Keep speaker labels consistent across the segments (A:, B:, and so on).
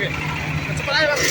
A: Oke. Cepat aja bang.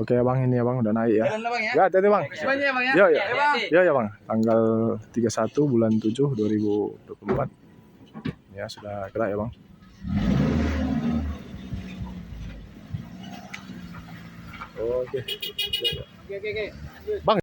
B: Oke ya bang, ini ya bang udah naik ya.
A: Jalan lah bang ya.
B: Ya, hati-hati bang.
A: Semuanya ya bang ya.
B: Yo, yo.
A: Ya, bang.
B: Ya ya bang, tanggal 31 bulan 7 2024. Ya sudah gerak ya bang. Oke.
A: Oke.
B: Bang.